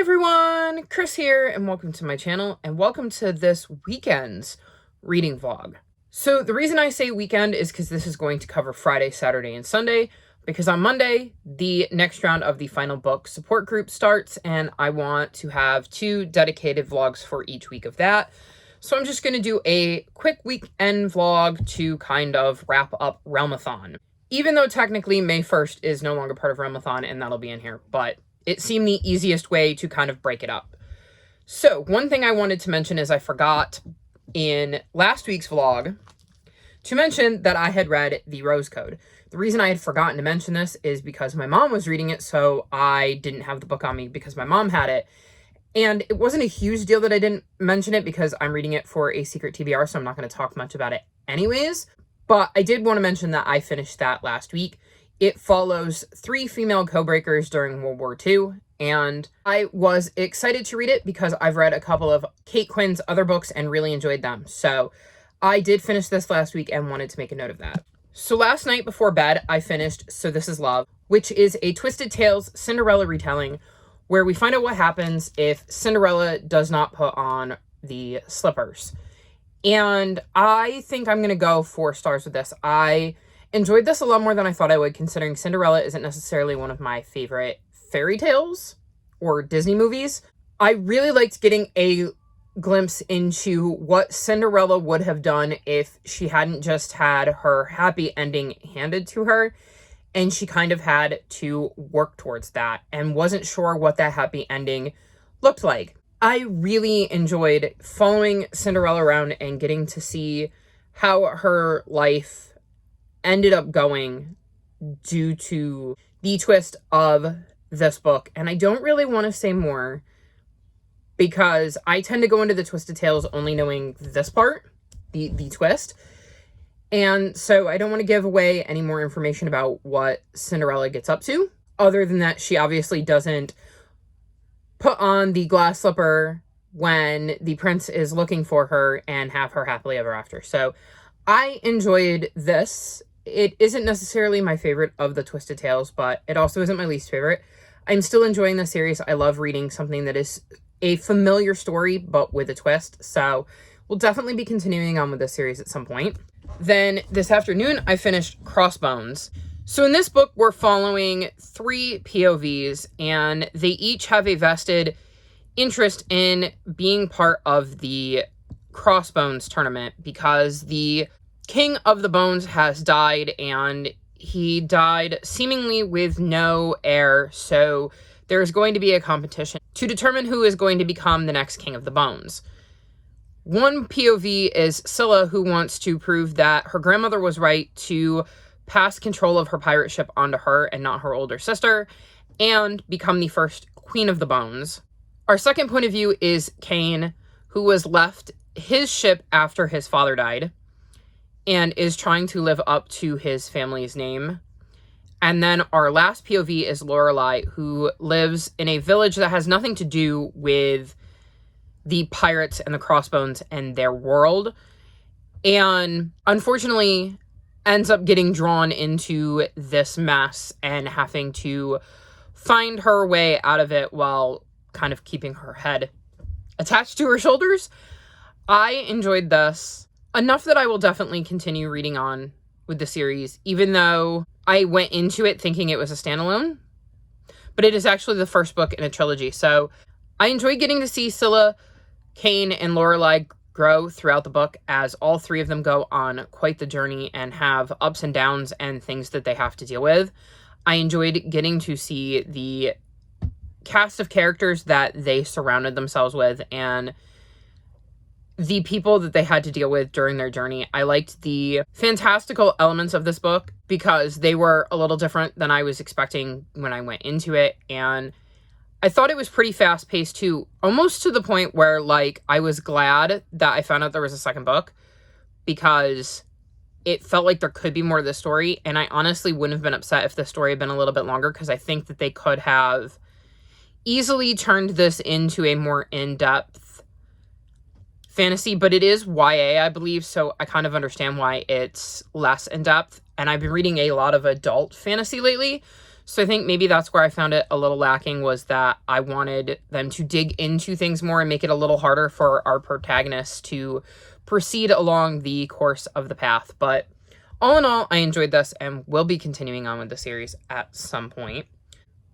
Everyone, Chris here, and welcome to my channel, and welcome to this weekend's reading vlog. So the reason I say weekend is because this is going to cover Friday, Saturday, and Sunday, because on Monday, the next round of the final book support group starts, and I want to have 2 dedicated vlogs for each week of that. So I'm just going to do a quick weekend vlog to kind of wrap up Realmathon. Even though technically May 1st is no longer part of Realmathon, and that'll be in here, but it seemed the easiest way to kind of break it up. So one thing I wanted to mention is I forgot in last week's vlog to mention that I had read The Rose Code. The reason I had forgotten to mention this is because my mom was reading it, so I didn't have the book on me because my mom had it. And it wasn't a huge deal that I didn't mention it because I'm reading it for a secret TBR, so I'm not going to talk much about it anyways. But I did want to mention that I finished that last week. It follows 3 female codebreakers during World War II, and I was excited to read it because I've read a couple of Kate Quinn's other books and really enjoyed them. So I did finish this last week and wanted to make a note of that. So last night before bed, I finished So This Is Love, which is a Twisted Tales Cinderella retelling where we find out what happens if Cinderella does not put on the slippers. And I think I'm going to go 4 stars with this. I enjoyed this a lot more than I thought I would, considering Cinderella isn't necessarily one of my favorite fairy tales or Disney movies. I really liked getting a glimpse into what Cinderella would have done if she hadn't just had her happy ending handed to her, and she kind of had to work towards that and wasn't sure what that happy ending looked like. I really enjoyed following Cinderella around and getting to see how her life ended up going due to the twist of this book. And I don't really want to say more because I tend to go into the Twisted Tales only knowing this part, the twist. And so I don't want to give away any more information about what Cinderella gets up to, other than that she obviously doesn't put on the glass slipper when the prince is looking for her and have her happily ever after. So I enjoyed this. It isn't necessarily my favorite of the Twisted Tales, but it also isn't my least favorite. I'm still enjoying the series. I love reading something that is a familiar story, but with a twist. So we'll definitely be continuing on with this series at some point. Then this afternoon, I finished Crossbones. So in this book, we're following 3 POVs, and they each have a vested interest in being part of the Crossbones tournament because the King of the Bones has died, and he died seemingly with no heir, so there's going to be a competition to determine who is going to become the next King of the Bones. One POV is Scylla, who wants to prove that her grandmother was right to pass control of her pirate ship onto her and not her older sister, and become the first Queen of the Bones. Our second point of view is Cain, who was left his ship after his father died, and is trying to live up to his family's name. And then our last POV is Lorelai, who lives in a village that has nothing to do with the pirates and the Crossbones and their world, and unfortunately ends up getting drawn into this mess and having to find her way out of it while kind of keeping her head attached to her shoulders. I enjoyed this enough that I will definitely continue reading on with the series, even though I went into it thinking it was a standalone. But it is actually the first book in a trilogy. So I enjoyed getting to see Scylla, Cain, and Lorelai grow throughout the book as all 3 of them go on quite the journey and have ups and downs and things that they have to deal with. I enjoyed getting to see the cast of characters that they surrounded themselves with and the people that they had to deal with during their journey. I liked the fantastical elements of this book because they were a little different than I was expecting when I went into it, and I thought it was pretty fast-paced too, almost to the point where, like, I was glad that I found out there was a second book because it felt like there could be more to the story, and I honestly wouldn't have been upset if the story had been a little bit longer because I think that they could have easily turned this into a more in-depth fantasy, but it is YA, I believe, so I kind of understand why it's less in-depth, and I've been reading a lot of adult fantasy lately, So I think maybe that's where I found it a little lacking, was that I wanted them to dig into things more and make it a little harder for our protagonists to proceed along the course of the path. But all in all, I enjoyed this and will be continuing on with the series at some point.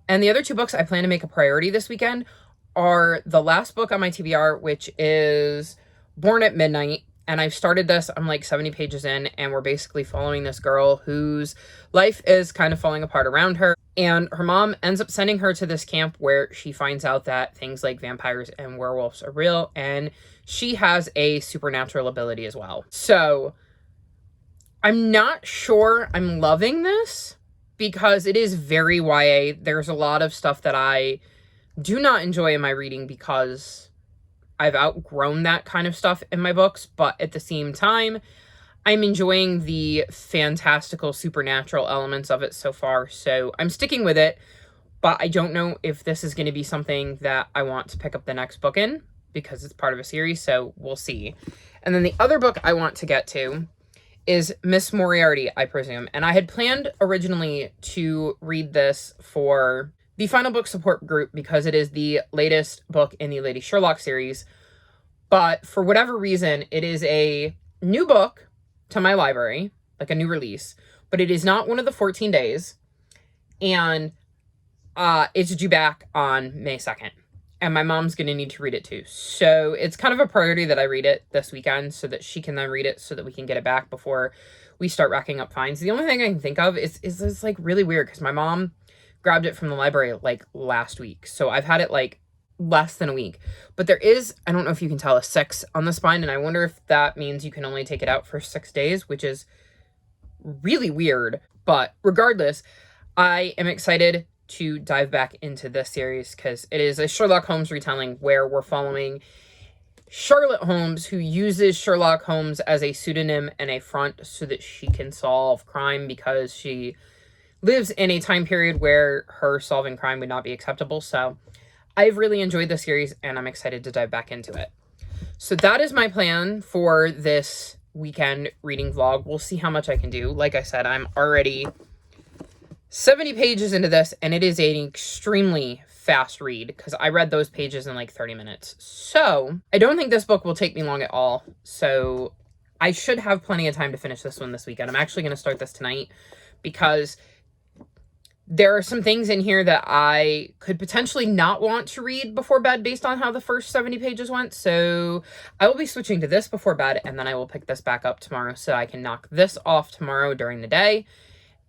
And the other two books I plan to make a priority this weekend are the last book on my TBR, which is Born at Midnight. And I've started this, I'm like 70 pages in, and we're basically following this girl whose life is kind of falling apart around her. And her mom ends up sending her to this camp where she finds out that things like vampires and werewolves are real, and she has a supernatural ability as well. So I'm not sure I'm loving this, because it is very YA. There's a lot of stuff that I do not enjoy in my reading because I've outgrown that kind of stuff in my books, but at the same time, I'm enjoying the fantastical supernatural elements of it so far, so I'm sticking with it, but I don't know if this is going to be something that I want to pick up the next book in, because it's part of a series, so we'll see. And then the other book I want to get to is Miss Moriarty, I presume. And I had planned originally to read this for the Final Book Support Group because it is the latest book in the Lady Sherlock series. But for whatever reason, it is a new book to my library, like a new release. But it is not one of the 14 days. And it's due back on May 2nd. And my mom's going to need to read it too. So it's kind of a priority that I read it this weekend so that she can then read it so that we can get it back before we start racking up fines. The only thing I can think of is like really weird because my mom grabbed it from the library like last week. So I've had it like less than a week. But there is, I don't know if you can tell, a 6 on the spine. And I wonder if that means you can only take it out for 6 days, which is really weird. But regardless, I am excited to dive back into this series because it is a Sherlock Holmes retelling where we're following Charlotte Holmes, who uses Sherlock Holmes as a pseudonym and a front so that she can solve crime, because she lives in a time period where her solving crime would not be acceptable. So I've really enjoyed the series and I'm excited to dive back into it. So that is my plan for this weekend reading vlog. We'll see how much I can do. Like I said, I'm already 70 pages into this, and it is an extremely fast read because I read those pages in like 30 minutes. So I don't think this book will take me long at all. So I should have plenty of time to finish this one this weekend. I'm actually going to start this tonight because there are some things in here that I could potentially not want to read before bed based on how the first 70 pages went. So I will be switching to this before bed, and then I will pick this back up tomorrow so I can knock this off tomorrow during the day.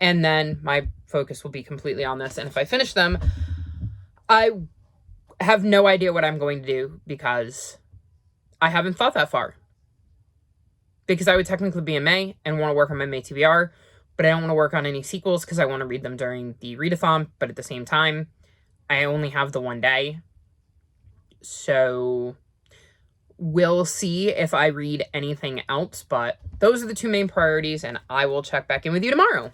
And then my focus will be completely on this. And if I finish them, I have no idea what I'm going to do because I haven't thought that far. Because I would technically be in May and want to work on my May TBR, but I don't want to work on any sequels because I want to read them during the readathon. But at the same time, I only have the one day. So we'll see if I read anything else. But those are the two main priorities, and I will check back in with you tomorrow.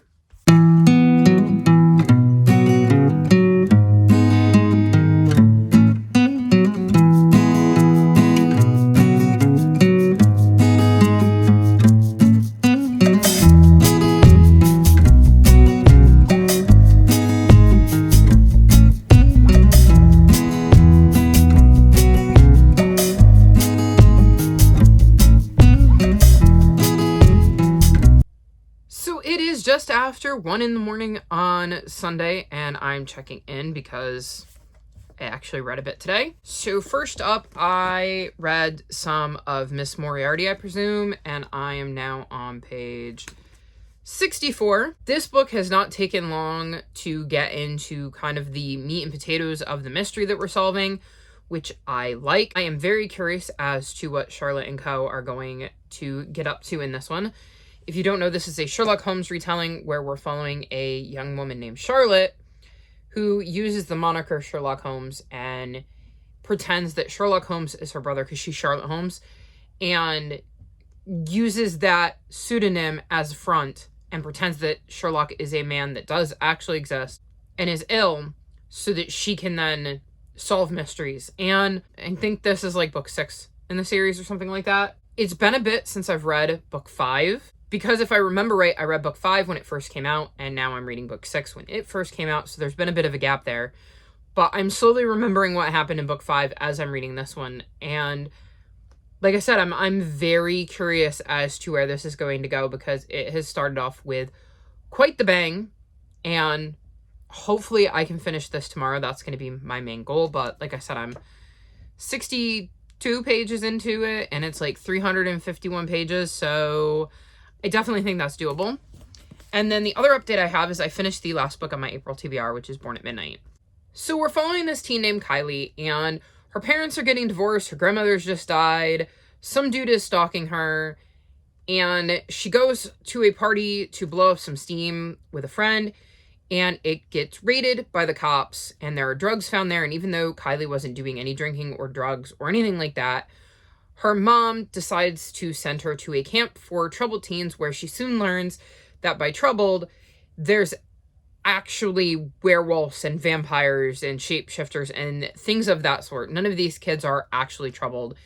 Just after 1 in the morning on Sunday, and I'm checking in because I actually read a bit today. So first up, I read some of Miss Moriarty, I presume, and I am now on page 64. This book has not taken long to get into kind of the meat and potatoes of the mystery that we're solving, which I like. I am very curious as to what Charlotte and co. are going to get up to in this one. If you don't know, this is a Sherlock Holmes retelling where we're following a young woman named Charlotte who uses the moniker Sherlock Holmes and pretends that Sherlock Holmes is her brother because she's Charlotte Holmes, and uses that pseudonym as a front and pretends that Sherlock is a man that does actually exist and is ill so that she can then solve mysteries. And I think this is like book 6 in the series or something like that. It's been a bit since I've read book 5. because if I remember right, I read book 5 when it first came out, and now I'm reading book 6 when it first came out, so there's been a bit of a gap there. But I'm slowly remembering what happened in book 5 as I'm reading this one, and like I said, I'm very curious as to where this is going to go, because it has started off with quite the bang, and hopefully I can finish this tomorrow. That's going to be my main goal, but like I said, I'm 62 pages into it, and it's like 351 pages, so I definitely think that's doable. And then the other update I have is I finished the last book on my April TBR, which is Born at Midnight. So we're following this teen named Kylie, and her parents are getting divorced, her grandmother's just died, some dude is stalking her, and she goes to a party to blow up some steam with a friend, and it gets raided by the cops, and there are drugs found there, and even though Kylie wasn't doing any drinking or drugs or anything like that, her mom decides to send her to a camp for troubled teens, where she soon learns that by troubled, there's actually werewolves and vampires and shapeshifters and things of that sort. None of these kids are actually troubled.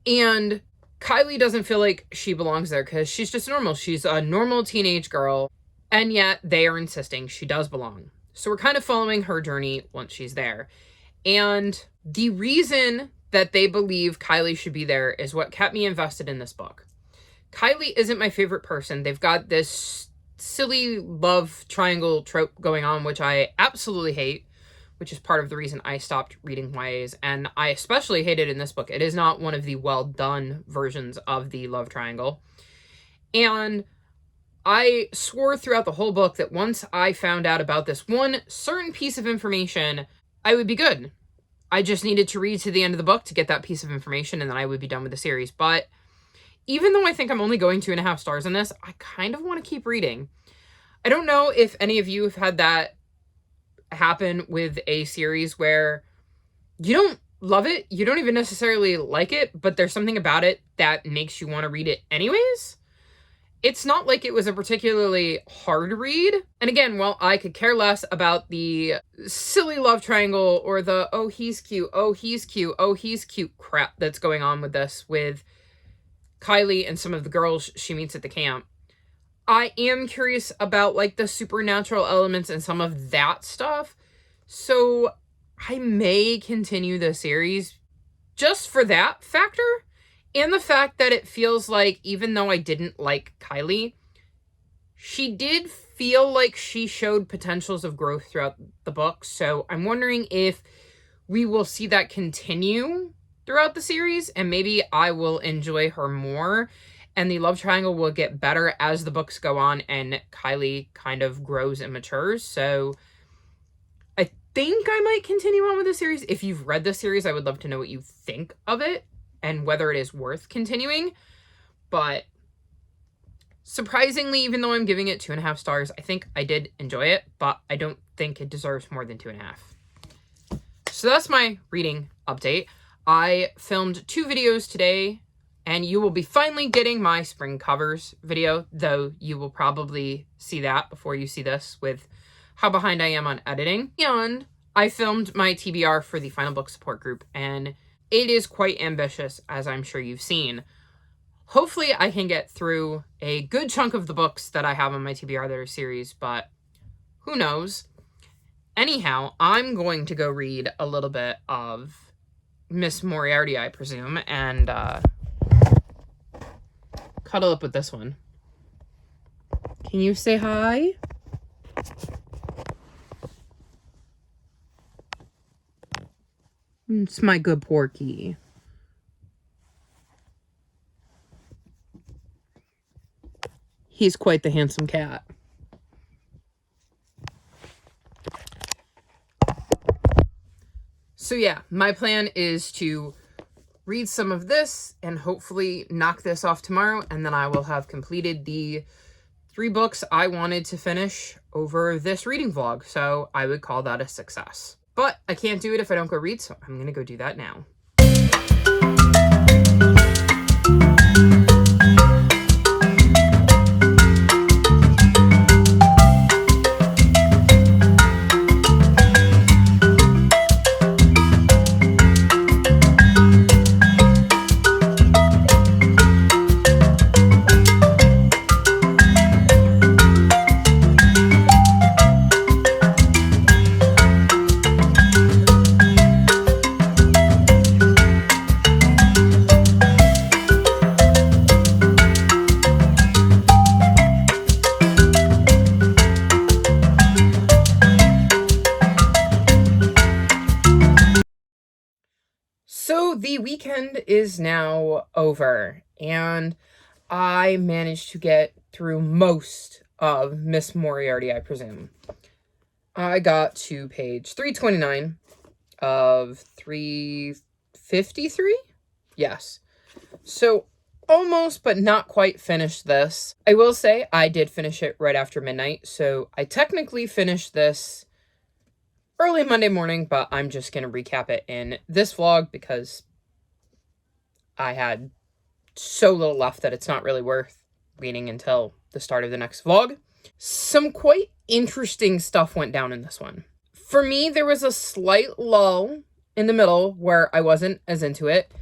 And Kylie doesn't feel like she belongs there because she's just normal. She's a normal teenage girl, and yet they are insisting she does belong. So we're kind of following her journey once she's there. And the reason that they believe Kylie should be there is what kept me invested in this book. Kylie isn't my favorite person. They've got this silly love triangle trope going on, which I absolutely hate, which is part of the reason I stopped reading YAs, and I especially hate it in this book. It is not one of the well done versions of the love triangle. And I swore throughout the whole book that once I found out about this one certain piece of information, I would be good. I just needed to read to the end of the book to get that piece of information, and then I would be done with the series. But even though I think I'm only going 2.5 stars in this, I kind of want to keep reading. I don't know if any of you have had that happen with a series where you don't love it, you don't even necessarily like it, but there's something about it that makes you want to read it anyways. It's not like it was a particularly hard read. And again, while I could care less about the silly love triangle or the, oh, he's cute, oh, he's cute, oh, he's cute crap that's going on with this, with Kylie and some of the girls she meets at the camp, I am curious about like the supernatural elements and some of that stuff. So I may continue the series just for that factor, and the fact that it feels like, even though I didn't like Kylie, she did feel like she showed potentials of growth throughout the book. So I'm wondering if we will see that continue throughout the series, and maybe I will enjoy her more, and the love triangle will get better as the books go on and Kylie kind of grows and matures. So I think I might continue on with the series. If you've read the series, I would love to know what you think of it and whether it is worth continuing. But surprisingly, even though I'm giving it 2.5 stars, I think I did enjoy it, but I don't think it deserves more than 2.5. So that's my reading update. I filmed 2 videos today, and you will be finally getting my spring covers video, though you will probably see that before you see this with how behind I am on editing. And I filmed my TBR for the Final Book Support Group, and it is quite ambitious, as I'm sure you've seen. Hopefully I can get through a good chunk of the books that I have on my TBR that are series, but who knows? Anyhow, I'm going to go read a little bit of Miss Moriarty, I presume, and cuddle up with this one. Can you say hi? It's my good Porky. He's quite the handsome cat. So yeah, my plan is to read some of this and hopefully knock this off tomorrow, and then I will have completed the 3 books I wanted to finish over this reading vlog, so I would call that a success. But I can't do it if I don't go read, so I'm gonna go do that now. So the weekend is now over, and I managed to get through most of Miss Moriarty, I presume. I got to page 329 of 353? Yes. So almost, but not quite finished this. I will say I did finish it right after midnight, so I technically finished this early Monday morning, but I'm just going to recap it in this vlog because I had so little left that it's not really worth reading until the start of the next vlog. Some quite interesting stuff went down in this one. For me, there was a slight lull in the middle where I wasn't as into it,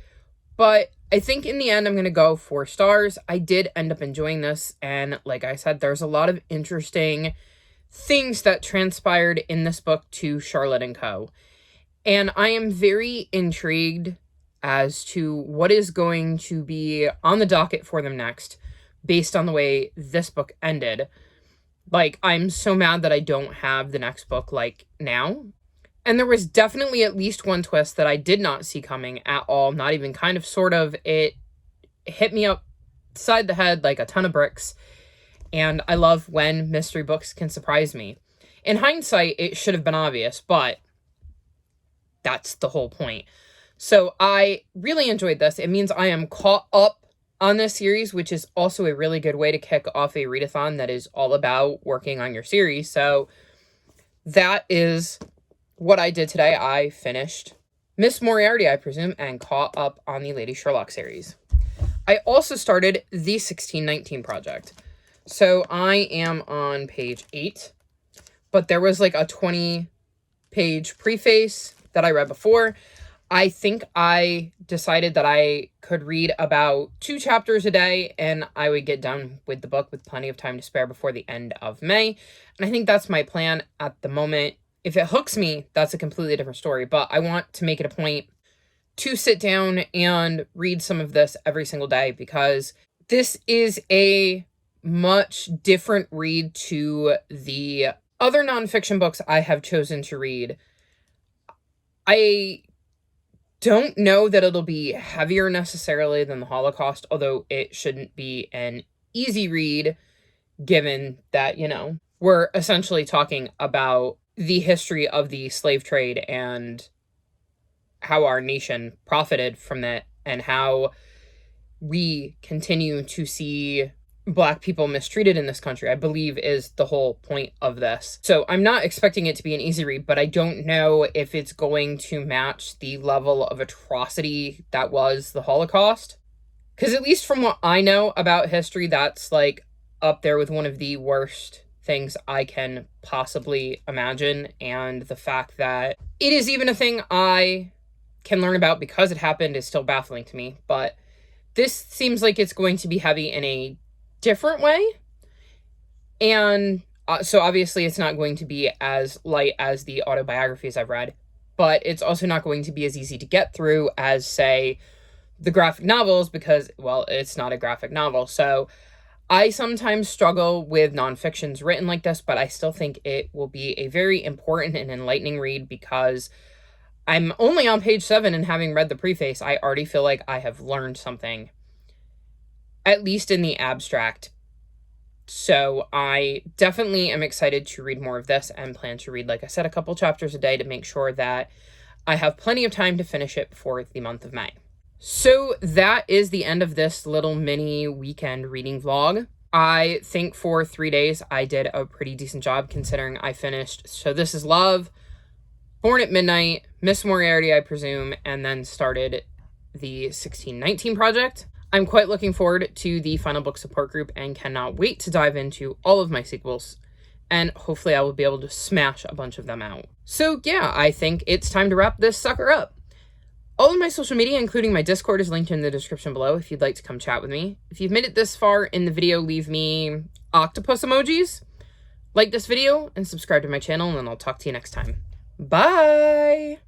but I think in the end I'm going to go 4 stars. I did end up enjoying this, and like I said, there's a lot of interesting things that transpired in this book to Charlotte and Co. And I am very intrigued as to what is going to be on the docket for them next, based on the way this book ended. Like, I'm so mad that I don't have the next book, like, now. And there was definitely at least one twist that I did not see coming at all, not even kind of, sort of. It hit me upside the head like a ton of bricks. And I love when mystery books can surprise me. In hindsight, it should have been obvious, but that's the whole point. So I really enjoyed this. It means I am caught up on this series, which is also a really good way to kick off a readathon that is all about working on your series. So that is what I did today. I finished Miss Moriarty, I presume, and caught up on the Lady Sherlock series. I also started the 1619 Project. So I am on page 8, but there was like a 20-page preface that I read before. I think I decided that I could read about 2 chapters a day and I would get done with the book with plenty of time to spare before the end of May. And I think that's my plan at the moment. If it hooks me, that's a completely different story, but I want to make it a point to sit down and read some of this every single day, because this is a much different read to the other nonfiction books I have chosen to read. I don't know that it'll be heavier necessarily than the Holocaust, although it shouldn't be an easy read, given that, you know, we're essentially talking about the history of the slave trade and how our nation profited from that, and how we continue to see Black people mistreated in this country, I believe, is the whole point of this. So I'm not expecting it to be an easy read, but I don't know if it's going to match the level of atrocity that was the Holocaust. Because at least from what I know about history, that's like up there with one of the worst things I can possibly imagine. And the fact that it is even a thing I can learn about because it happened is still baffling to me. But this seems like it's going to be heavy in a different way, and so obviously it's not going to be as light as the autobiographies I've read, but it's also not going to be as easy to get through as, say, the graphic novels, because, well, it's not a graphic novel. So I sometimes struggle with nonfictions written like this, but I still think it will be a very important and enlightening read, because I'm only on page 7, and having read the preface, I already feel like I have learned something, at least in the abstract. So I definitely am excited to read more of this, and plan to read, like I said, a couple chapters a day to make sure that I have plenty of time to finish it before the month of May. So that is the end of this little mini weekend reading vlog. I think for 3 days I did a pretty decent job, considering I finished So This Is Love, Born at Midnight, Miss Moriarty, I presume, and then started the 1619 Project. I'm quite looking forward to the final book support group and cannot wait to dive into all of my sequels, and hopefully I will be able to smash a bunch of them out. So yeah, I think it's time to wrap this sucker up. All of my social media, including my Discord, is linked in the description below if you'd like to come chat with me. If you've made it this far in the video, leave me octopus emojis, like this video, and subscribe to my channel, and then I'll talk to you next time. Bye!